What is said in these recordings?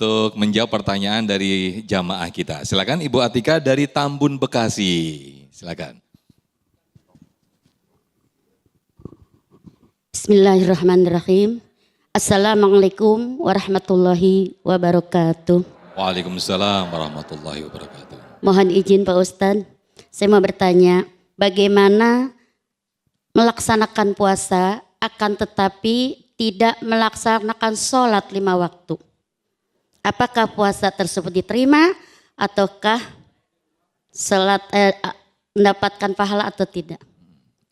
Untuk menjawab pertanyaan dari jamaah kita. Silakan Ibu Atika dari Tambun, Bekasi. Silakan. Bismillahirrahmanirrahim. Assalamualaikum warahmatullahi wabarakatuh. Waalaikumsalam warahmatullahi wabarakatuh. Mohon izin Pak Ustadz, saya mau bertanya, bagaimana melaksanakan puasa akan tetapi tidak melaksanakan sholat 5 waktu? Apakah puasa tersebut diterima ataukah sholat mendapatkan pahala atau tidak?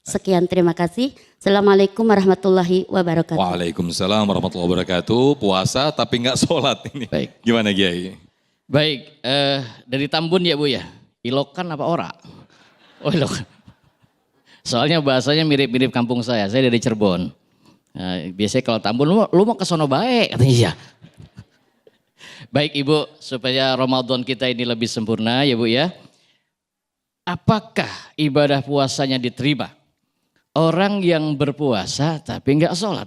Sekian, terima kasih. Assalamualaikum warahmatullahi wabarakatuh. Waalaikumsalam warahmatullahi wabarakatuh. Puasa tapi enggak sholat ini. Baik. Gimana Kiai? Baik, dari Tambun ya Bu ya? Ilokan apa ora? Oh Ilokan. Soalnya bahasanya mirip-mirip kampung saya dari Cirebon. Nah, biasanya kalau Tambun, lu mau ke sono baik, katanya iya. Baik Ibu, supaya Ramadan kita ini lebih sempurna ya Bu ya. Apakah ibadah puasanya diterima? Orang yang berpuasa tapi enggak sholat.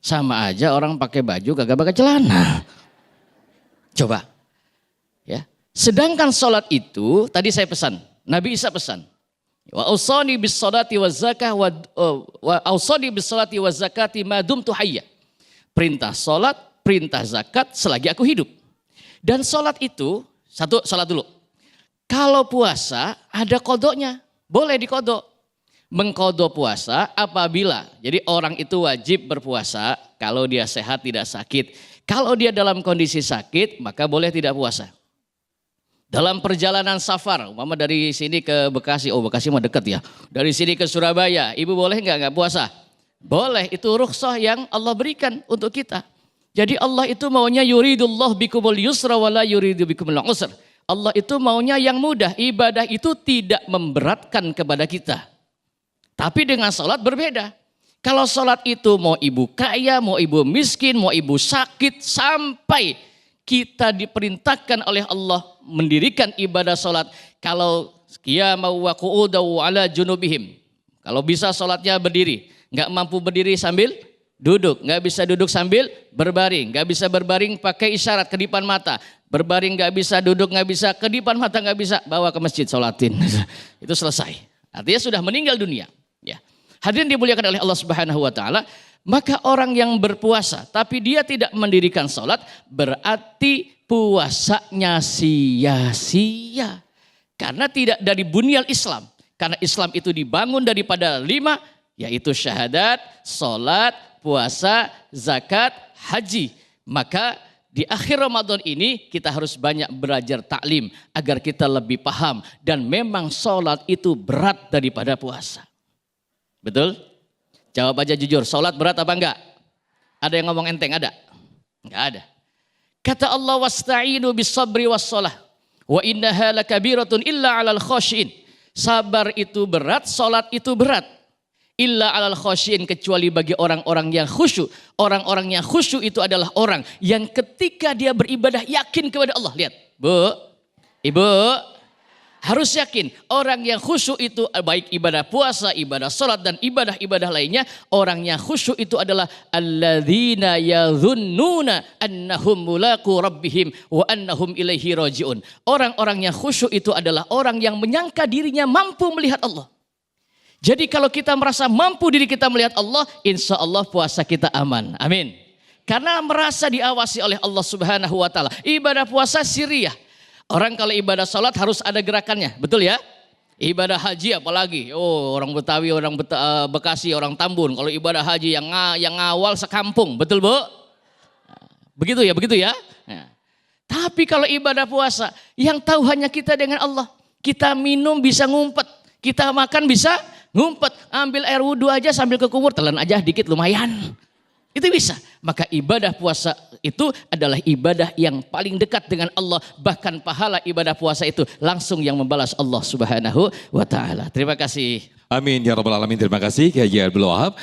Sama aja orang pakai baju kagak pakai celana. Coba. Ya. Sedangkan sholat itu, tadi saya pesan, Nabi Isa pesan. Wa ausani bis sholati wa zakah wa ausani bis sholati wa zakati ma dumtu hayya. Perintah sholat, perintah zakat selagi aku hidup. Dan sholat itu, sholat dulu. Kalau puasa ada kodoknya, boleh dikodok. Mengkodok puasa apabila, jadi orang itu wajib berpuasa kalau dia sehat tidak sakit. Kalau dia dalam kondisi sakit maka boleh tidak puasa. Dalam perjalanan safar, umpama dari sini ke Bekasi, oh Bekasi mah dekat ya. Dari sini ke Surabaya, ibu boleh nggak puasa? Boleh, itu rukhsah yang Allah berikan untuk kita. Jadi Allah itu maunya yuridullah bikumul yusra wala yuridu bikumul usr. Allah itu maunya yang mudah, ibadah itu tidak memberatkan kepada kita. Tapi dengan sholat berbeda. Kalau sholat itu mau ibu kaya, mau ibu miskin, mau ibu sakit, sampai kita diperintahkan oleh Allah mendirikan ibadah sholat. Kalau qiyamau wa qu'udau ala junubihim. Kalau bisa sholatnya berdiri, nggak mampu berdiri sambil duduk, nggak bisa duduk sambil berbaring, nggak bisa berbaring pakai isyarat kedipan mata, berbaring nggak bisa, duduk nggak bisa, kedipan mata nggak bisa, bawa ke masjid sholatin, itu selesai. Artinya sudah meninggal dunia. Ya. Hadirin dimuliakan oleh Allah Subhanahu Wa Taala, maka orang yang berpuasa tapi dia tidak mendirikan sholat berarti puasanya sia-sia, karena tidak dari bunyal Islam. Karena Islam itu dibangun daripada 5, yaitu syahadat, sholat, puasa, zakat, haji. Maka di akhir Ramadan ini kita harus banyak belajar taklim agar kita lebih paham. Dan memang sholat itu berat daripada puasa. Betul? Jawab aja jujur, sholat berat apa enggak? Ada yang ngomong enteng, ada? Enggak ada. Kata Allah, wasta'inu bis sabri was sholah wa innaha lakabiratun illa alal khasyin. Sabar itu berat, sholat itu berat. Illa alal khasyin, kecuali bagi orang-orang yang khusyuk. Orang-orang yang khusyuk itu adalah orang yang ketika dia beribadah yakin kepada Allah. Lihat, Bu, Ibu, harus yakin. Orang yang khusyuk itu baik ibadah puasa, ibadah sholat dan ibadah-ibadah lainnya. Orang yang khusyuk itu adalah alladzina yadhunnuna annahum mulaqu rabbihim wa annahum ilaihi rajiun. Orang-orang yang khusyuk itu adalah orang yang menyangka dirinya mampu melihat Allah. Jadi kalau kita merasa mampu diri kita melihat Allah, insya Allah puasa kita aman. Amin. Karena merasa diawasi oleh Allah Subhanahu Wa Taala. Ibadah puasa sirriyah. Orang kalau ibadah sholat harus ada gerakannya, betul ya? Ibadah haji apalagi, oh orang Betawi, orang Bekasi, orang Tambun. Kalau ibadah haji yang ngawal sekampung, betul Bu? Begitu ya? Nah. Tapi kalau ibadah puasa, yang tahu hanya kita dengan Allah. Kita minum bisa ngumpet, kita makan bisa ngumpet. Ambil air wudhu aja sambil ke kumur, telan aja dikit lumayan. Itu bisa. Maka ibadah puasa itu adalah ibadah yang paling dekat dengan Allah. Bahkan pahala ibadah puasa itu langsung yang membalas Allah Subhanahu Wa Taala. Terima kasih. Amin ya rabbal alamin. Terima kasih Kiai Abdul Wahab.